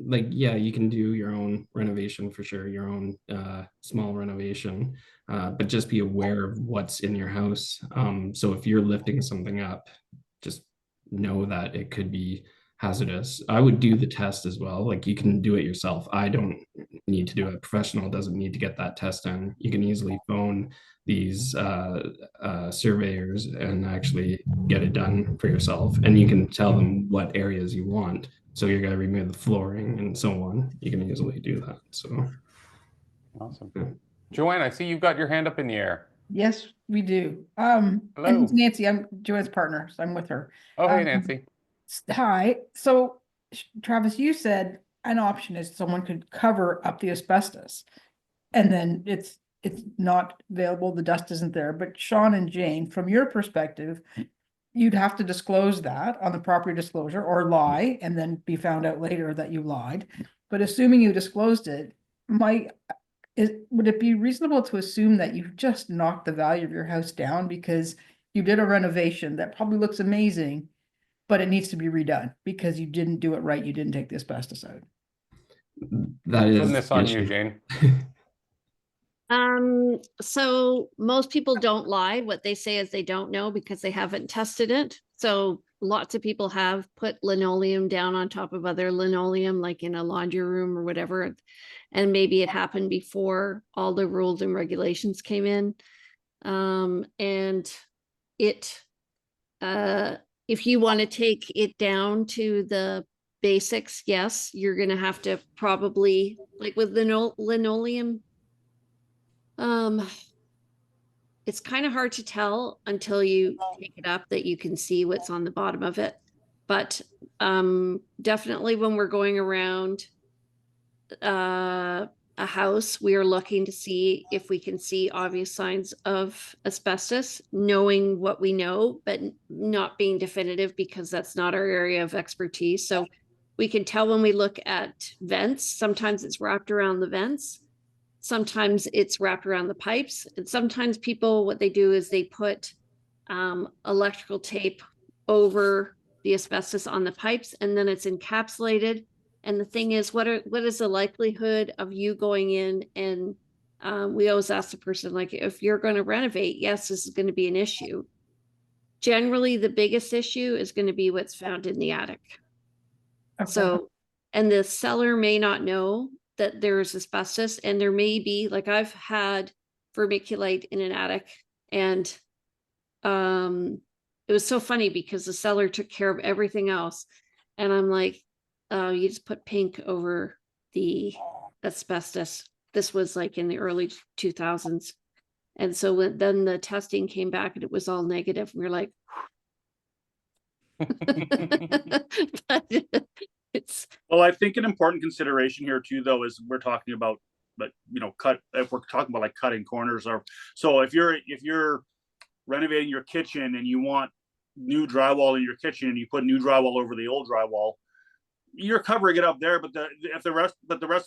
Like, yeah, you can do your own renovation for sure, your own small renovation, but just be aware of what's in your house. So if you're lifting something up, just know that it could be hazardous. I would do the test as well. Like you can do it yourself. I don't need to do it. A professional doesn't need to get that test done. You can easily phone these surveyors and actually get it done for yourself. And you can tell them what areas you want. So you're going to remove the flooring and so on. You can easily do that. So Awesome. yeah. Joanne, I see you've got your hand up in the air. Yes, we do. Hello. And it's Nancy, I'm Joanne's partner, so I'm with her. Oh, hey, Um, Nancy. Hi, so Travis, you said an option is someone could cover up the asbestos. And then it's not available, the dust isn't there, but Sean and Jane, from your perspective, you'd have to disclose that on the property disclosure or lie and then be found out later that you lied. But assuming you disclosed it, would it be reasonable to assume that you've just knocked the value of your house down because you did a renovation that probably looks amazing, but it needs to be redone because you didn't do it right, you didn't take the asbestos out? That is Putting this the on you, issue. Jane. So most people don't lie. What they say is they don't know because they haven't tested it. So lots of people have put linoleum down on top of other linoleum, like in a laundry room or whatever. And maybe it happened before all the rules and regulations came in. And it, if you want to take it down to the basics, yes, you're going to have to probably, like with linoleum, it's kind of hard to tell until you take it up that you can see what's on the bottom of it. But definitely when we're going around a house, we are looking to see if we can see obvious signs of asbestos, knowing what we know, but not being definitive because that's not our area of expertise. So we can tell when we look at vents, sometimes it's wrapped around the vents. Sometimes it's wrapped around the pipes. And sometimes people, what they do is they put electrical tape over the asbestos on the pipes and then it's encapsulated. And the thing is, what is the likelihood of you going in and we always ask the person, like, if you're going to renovate, yes, this is going to be an issue. Generally, the biggest issue is going to be what's found in the attic. Okay. So, and the seller may not know that there's asbestos and there may be, like I've had vermiculite in an attic and it was so funny because the seller took care of everything else. And I'm like, you just put pink over the asbestos. This was like in the early 2000s. And so then the testing came back and it was all negative. We were like, but it's, Well, I think an important consideration here too, though, is we're talking about, but if we're talking about like cutting corners, or so if you're renovating your kitchen and you want new drywall in your kitchen and you put new drywall over the old drywall, you're covering it up there, but the rest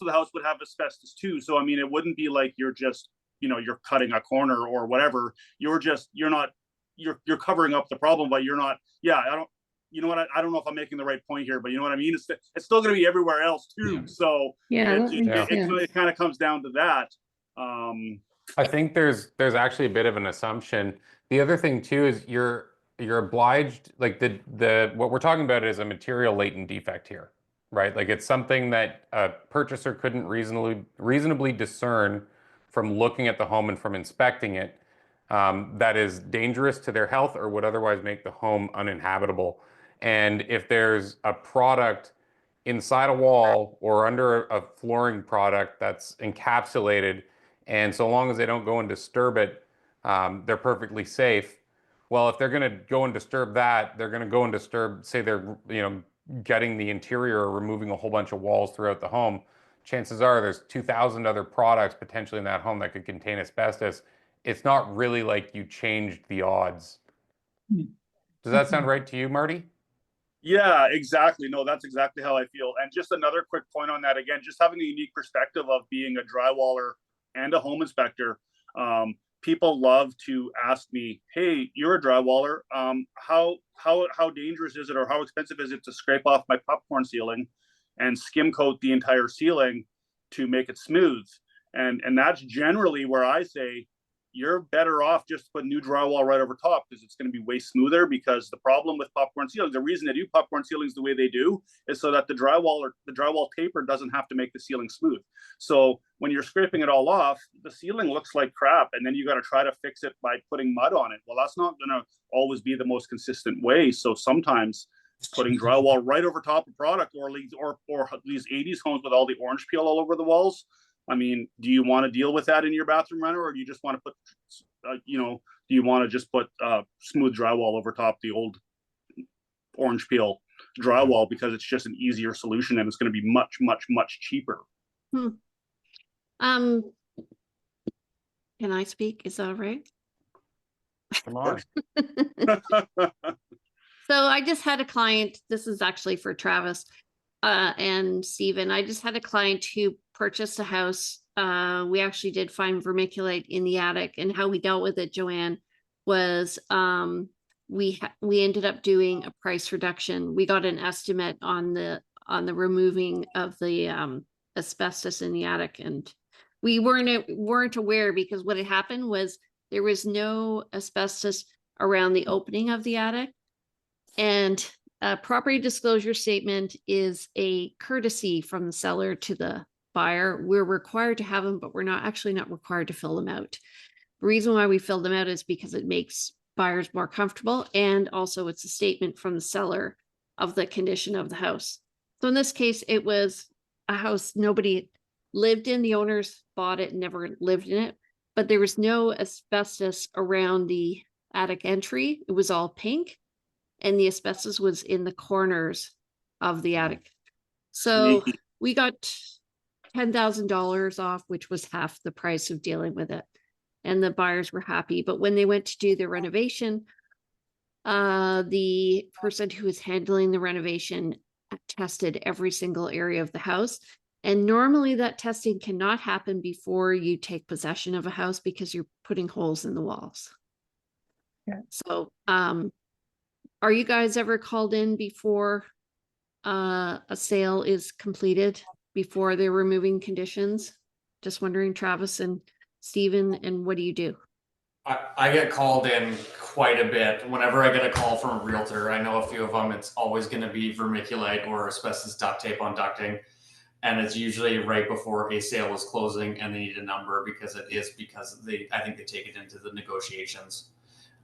of the house would have asbestos too. So I mean, it wouldn't be like you're just you're cutting a corner or whatever. You're covering up the problem, but you're not. Yeah, I don't. You know what? I don't know if I'm making the right point here, but you know what I mean. It's still going to be everywhere else too. Yeah. So yeah, it kind of comes down to that. I think there's actually a bit of an assumption. The other thing too is you're obliged, like the what we're talking about is a material latent defect here, right? Like it's something that a purchaser couldn't reasonably discern from looking at the home and from inspecting it, that is dangerous to their health or would otherwise make the home uninhabitable. And if there's a product inside a wall or under a flooring product that's encapsulated, and so long as they don't go and disturb it, they're perfectly safe. Well, if they're going to go and disturb that, they're going to go and disturb, say they're, gutting the interior or removing a whole bunch of walls throughout the home. Chances are there's 2,000 other products potentially in that home that could contain asbestos. It's not really like you changed the odds. Does that sound right to you, Marty? Yeah, exactly. No, that's exactly how I feel. And just another quick point on that, again, just having a unique perspective of being a drywaller and a home inspector. People love to ask me, "Hey, you're a drywaller. How dangerous is it, or how expensive is it to scrape off my popcorn ceiling and skim coat the entire ceiling to make it smooth?" And that's generally where I say, you're better off just put new drywall right over top, because it's going to be way smoother. Because the problem with popcorn ceilings, the reason they do popcorn ceilings the way they do, is so that the drywall taper doesn't have to make the ceiling smooth. So when you're scraping it all off, the ceiling looks like crap, and then you got to try to fix it by putting mud on it. Well, that's not going to always be the most consistent way. So sometimes putting drywall right over top of product, or these 80s homes with all the orange peel all over the walls. I mean, do you want to deal with that in your bathroom renter, or do you just want to put, do you want to just put smooth drywall over top the old orange peel drywall, because it's just an easier solution and it's going to be much, much, much cheaper. Can I speak? Is that all right? Come on. So I just had a client, this is actually for Travis and Stephen. I just had a client who purchased a house. We actually did find vermiculite in the attic, and how we dealt with it, Joanne, was we ended up doing a price reduction. We got an estimate on the removing of the asbestos in the attic, and we weren't aware, because what had happened was there was no asbestos around the opening of the attic. And a property disclosure statement is a courtesy from the seller to the buyer. We're required to have them, but we're not required to fill them out. The reason why we fill them out is because it makes buyers more comfortable, and also it's a statement from the seller of the condition of the house. So in this case, it was a house nobody lived in. The owners bought it and never lived in it, but there was no asbestos around the attic entry. It was all pink, and the asbestos was in the corners of the attic. So Sneaky. we got $10,000 off, which was half the price of dealing with it. And the buyers were happy. But when they went to do the renovation, the person who was handling the renovation tested every single area of the house. And normally that testing cannot happen before you take possession of a house, because you're putting holes in the walls. Yeah. So, are you guys ever called in before a sale is completed, before they're removing conditions? Just wondering, Travis and Stephen, and what do you do? I get called in quite a bit. Whenever I get a call from a realtor, I know a few of them, it's always going to be vermiculite or asbestos duct tape on ducting. And it's usually right before a sale is closing, and they need a number, because I think they take it into the negotiations.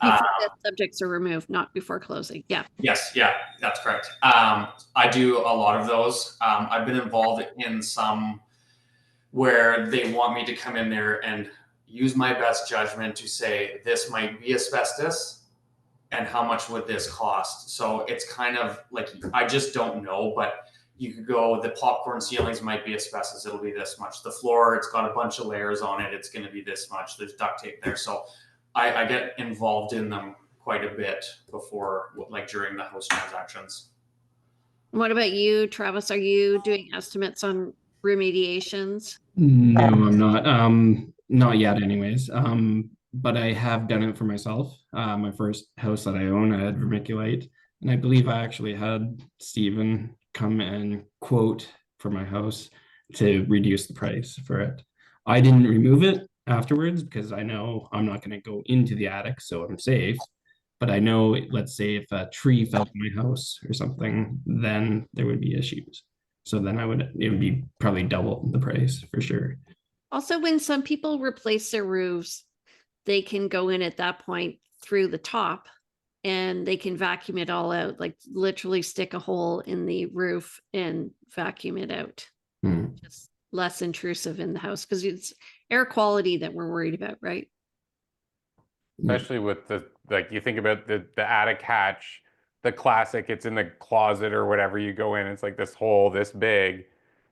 Before the subjects are removed, not before closing. Yeah. Yes. Yeah, that's correct. I do a lot of those. I've been involved in some where they want me to come in there and use my best judgment to say, this might be asbestos, and how much would this cost? So it's kind of like, I just don't know, but you could go, the popcorn ceilings might be asbestos, it'll be this much. The floor, it's got a bunch of layers on it, it's going to be this much. There's duct tape there. So I get involved in them quite a bit before, like during the house transactions. What about you, Travis? Are you doing estimates on remediations? No, I'm not. Not yet anyways. But I have done it for myself. My first house that I own, I had vermiculite, and I believe I actually had Stephen come and quote for my house to reduce the price for it. I didn't remove it afterwards, because I know I'm not going to go into the attic, so I'm safe. But I know, let's say if a tree fell on my house or something, then there would be issues. So then it would be probably double the price for sure. Also, when some people replace their roofs, they can go in at that point through the top and they can vacuum it all out, like literally stick a hole in the roof and vacuum it out. Hmm. Just less intrusive in the house because it's air quality that we're worried about, right? Especially with the, like, you think about the attic hatch, the classic, it's in the closet or whatever, you go in, it's like this hole this big.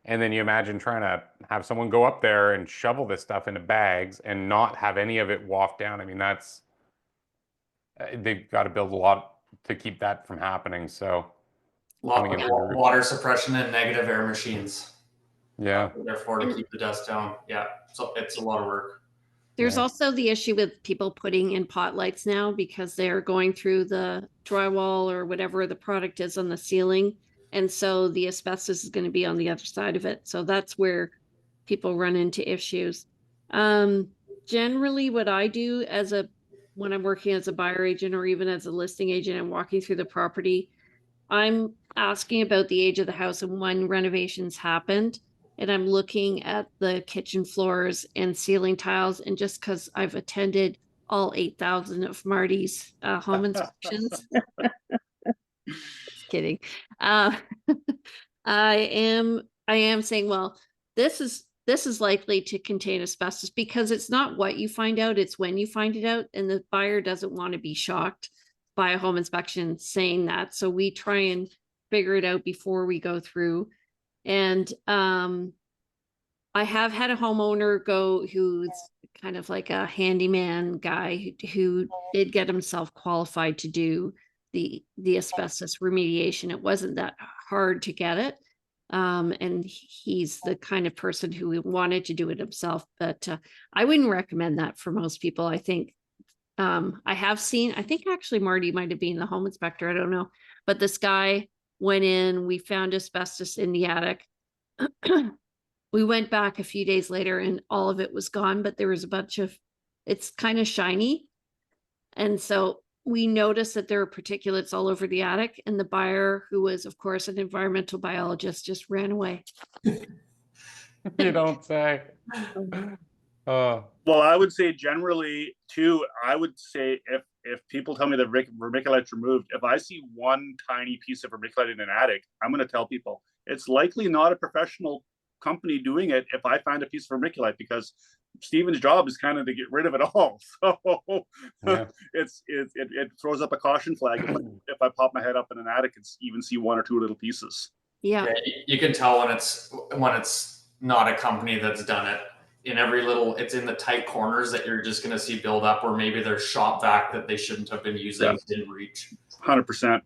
And then you imagine trying to have someone go up there and shovel this stuff into bags and not have any of it waft down. I mean, that's, they've got to build a lot to keep that from happening. So, Lot coming of in through the roof. water suppression and negative air machines. Yeah. Therefore, to keep the dust down. Yeah. So it's a lot of work. There's Yeah. also the issue with people putting in pot lights now because they're going through the drywall or whatever the product is on the ceiling. And so the asbestos is going to be on the other side of it. So that's where people run into issues. Generally what I do when I'm working as a buyer agent or even as a listing agent and walking through the property, I'm asking about the age of the house and when renovations happened. And I'm looking at the kitchen floors and ceiling tiles. And just because I've attended all 8,000 of Marty's home inspections, just kidding. Uh, I am saying, well, this is likely to contain asbestos because it's not what you find out, it's when you find it out. And the buyer doesn't want to be shocked by a home inspection saying that. So we try and figure it out before we go through. And I have had a homeowner who's kind of like a handyman guy who did get himself qualified to do the asbestos remediation. It wasn't that hard to get it. And he's the kind of person who wanted to do it himself, but I wouldn't recommend that for most people. I think I think actually Marty might have been the home inspector. I don't know, but this guy went in, we found asbestos in the attic. We went back a few days later and all of it was gone, but there was a bunch of, it's kind of shiny. And so we noticed that there were particulates all over the attic, and the buyer, who was of course an environmental biologist, just ran away. You don't say. Well, I would say generally too, I would say if people tell me that vermiculite's removed, if I see one tiny piece of vermiculite in an attic, I'm going to tell people it's likely not a professional company doing it if I find a piece of vermiculite, because Stephen's job is kind of to get rid of it all. So Yeah. it throws up a caution flag if I pop my head up in an attic and even see one or two little pieces. Yeah. You can tell when it's not a company that's done it. In every little, it's in the tight corners that you're just going to see build up, or maybe there's shop vac that they shouldn't have been using. Yeah. Didn't reach. 100%.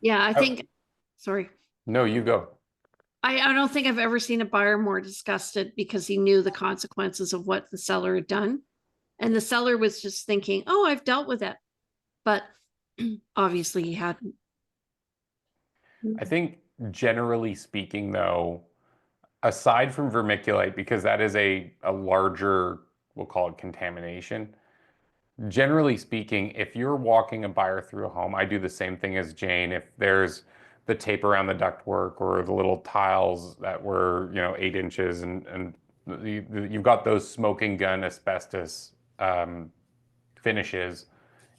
Yeah, I think, sorry. No, you go. I don't think I've ever seen a buyer more disgusted because he knew the consequences of what the seller had done. And the seller was just thinking, oh, I've dealt with it. But obviously he hadn't. I think generally speaking, though, aside from vermiculite, because that is a larger, we'll call it contamination. Generally speaking, if you're walking a buyer through a home, I do the same thing as Jane. If there's the tape around the ductwork or the little tiles that were, 8 inches and you've got those smoking gun asbestos finishes.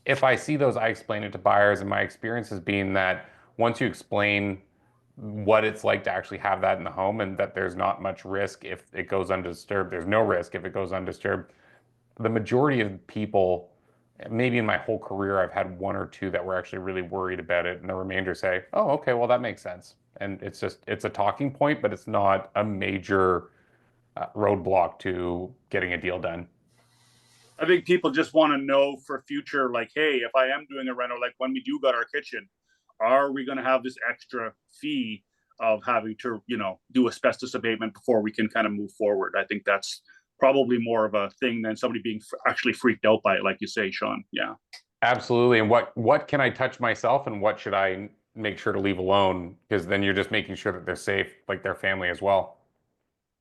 If I see those, I explain it to buyers, and my experience has been that once you explain what it's like to actually have that in the home and that there's not much risk if it goes undisturbed, there's no risk if it goes undisturbed. The majority of people, maybe in my whole career, I've had one or two that were actually really worried about it, and the remainder say, oh, okay, well, that makes sense. And it's a talking point, but it's not a major roadblock to getting a deal done. I think people just want to know for future, like, hey, if I am doing a reno, like when we do got our kitchen, are we going to have this extra fee of having to, do asbestos abatement before we can kind of move forward? I think that's probably more of a thing than somebody being actually freaked out by it, like you say, Sean. Yeah, absolutely. And what can I touch myself, and what should I make sure to leave alone? Because then you're just making sure that they're safe, like their family as well.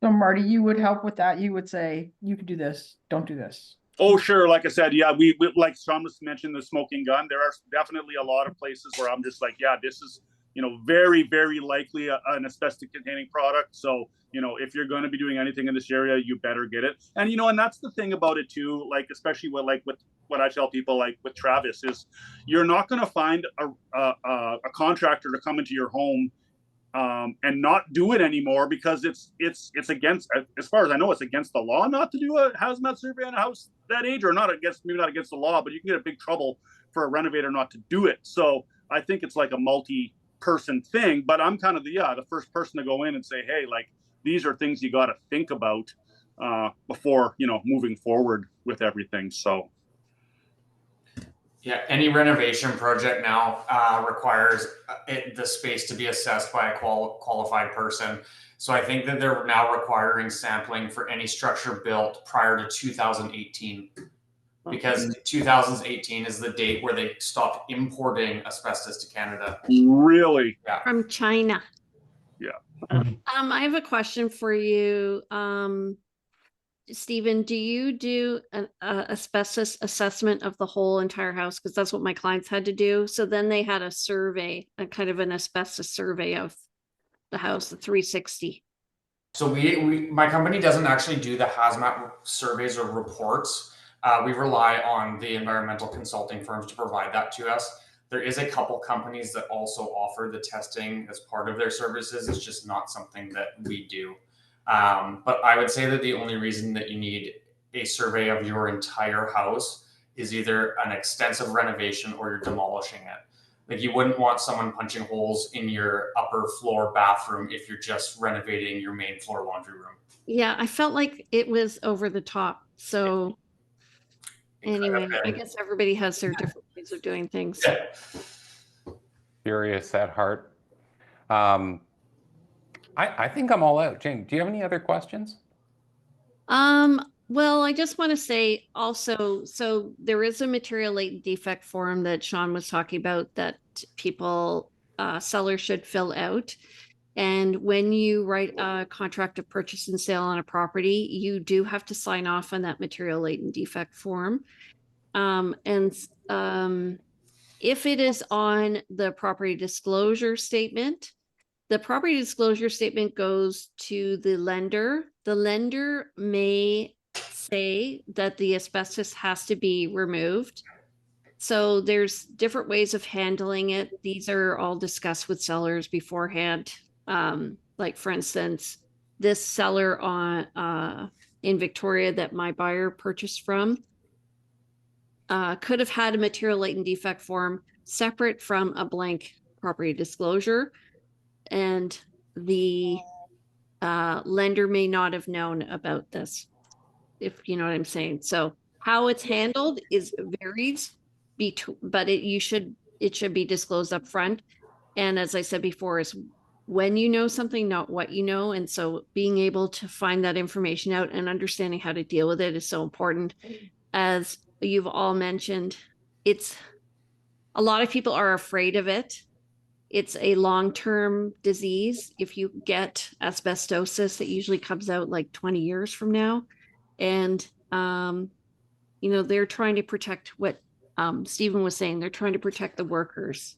So Marty, you would help with that. You would say, you could do this, don't do this. Oh, sure. Like I said, yeah, we like Sean was mentioned the smoking gun. There are definitely a lot of places where I'm just like, yeah, this very, very likely an asbestos containing product. So, if you're going to be doing anything in this area, you better get it. And, and that's the thing about it too, like, especially with what I tell people, like with Travis, is you're not going to find a contractor to come into your home and not do it anymore, because it's against, as far as I know, it's against the law not to do a hazmat survey on a house that age, or maybe not against the law, but you can get a big trouble for a renovator not to do it. So I think it's like a multi-person thing, but I'm kind of the first person to go in and say, hey, like, these are things you got to think about before, moving forward with everything. So. Yeah, any renovation project now requires the space to be assessed by a qualified person. So I think that they're now requiring sampling for any structure built prior to 2018, because 2018 is the date where they stopped importing asbestos to Canada. Really? Yeah. From China. Yeah. I have a question for you. Stephen, do you do an asbestos assessment of the whole entire house? Because that's what my clients had to do. So then they had a survey, a kind of an asbestos survey of the house, the 360. So my company doesn't actually do the hazmat surveys or reports. We rely on the environmental consulting firms to provide that to us. There is a couple companies that also offer the testing as part of their services. It's just not something that we do. But I would say that the only reason that you need a survey of your entire house is either an extensive renovation or you're demolishing it. Like, you wouldn't want someone punching holes in your upper floor bathroom if you're just renovating your main floor laundry room. Yeah, I felt like it was over the top. So anyway, I guess everybody has their different ways of doing things. Yeah. Curious at heart. I think I'm all out. Jane, do you have any other questions? Well, I just want to say also, so there is a material latent defect form that Sean was talking about that people, sellers should fill out. And when you write a contract of purchase and sale on a property, you do have to sign off on that material latent defect form. If it is on the property disclosure statement, the property disclosure statement goes to the lender. The lender may say that the asbestos has to be removed. So there's different ways of handling it. These are all discussed with sellers beforehand. Like, for instance, this seller in Victoria that my buyer purchased from could have had a material latent defect form separate from a blank property disclosure, and the lender may not have known about this, if you know what I'm saying. So how it's handled varies, but it should be disclosed up front. And as I said before, is when you know something, not what you know. And so being able to find that information out and understanding how to deal with it is so important. As you've all mentioned, a lot of people are afraid of it. It's a long-term disease. If you get asbestosis, it usually comes out like 20 years from now. And, they're trying to protect what Stephen was saying. They're trying to protect the workers.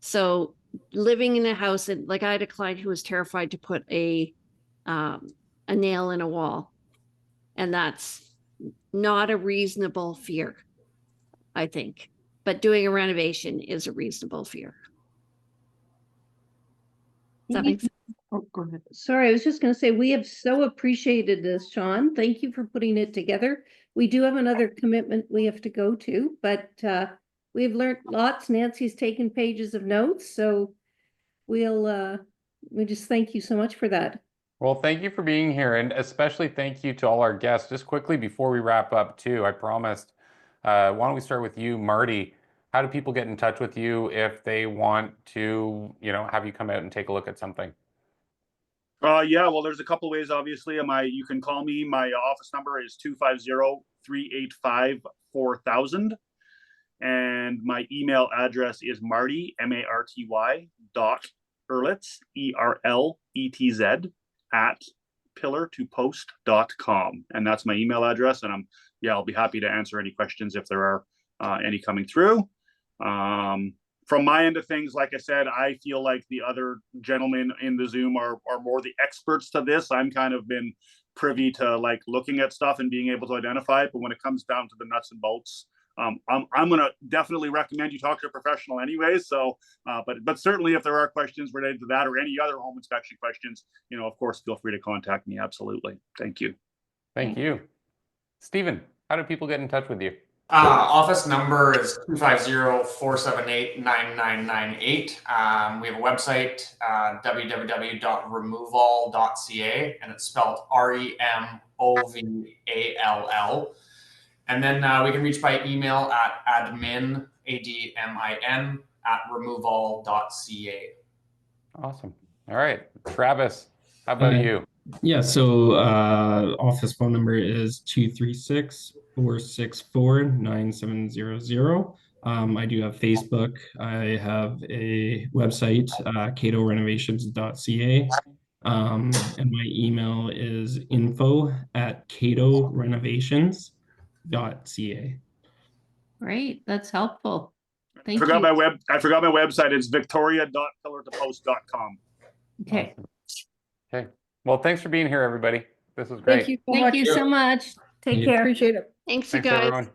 So living in a house, and like, I had a client who was terrified to put a nail in a wall. And that's not a reasonable fear, I think. But doing a renovation is a reasonable fear. Does that make sense? Oh, go ahead. Sorry, I was just going to say, we have so appreciated this, Sean. Thank you for putting it together. We do have another commitment we have to go to, but we've learned lots. Nancy's taken pages of notes, so we just thank you so much for that. Well, thank you for being here, and especially thank you to all our guests. Just quickly before we wrap up too, I promised, why don't we start with you, Marty? How do people get in touch with you if they want to, have you come out and take a look at something? Yeah, well, there's a couple ways, obviously. You can call me. My office number is 250-385-4000. And my email address is Marty, MARTY, .Erlitz, ERLETZ, at pillartopost.com. And that's my email address. And I'll be happy to answer any questions if there are any coming through. from my end of things, like I said, I feel like the other gentlemen in the Zoom are more the experts to this. I'm kind of been privy to like looking at stuff and being able to identify it. But when it comes down to the nuts and bolts, I'm going to definitely recommend you talk to a professional anyways. So, but certainly if there are questions related to that or any other home inspection questions, of course, feel free to contact me. Absolutely. Thank you. Thank you. Stephen, how do people get in touch with you? Office number is 250-478-9998. We have a website, www.removall.ca, and it's spelled REMOVALL. And then we can reach by email at admin, ADMIN, @removall.ca. Awesome. All right. Travis, how about you? Yeah, so office phone number is 236-464-9700. I do have Facebook. I have a website, catorenovations.ca. And my email is info@catorenovations.ca. Great, that's helpful. Thank I forgot you. my website. It's victoria.pillartopost.com. Okay, Awesome. Okay. Well, thanks for being here, everybody. This was great. Thank you so thank much. you so much. Take Yeah. care. Appreciate it. Thanks, you Thanks, guys. everyone.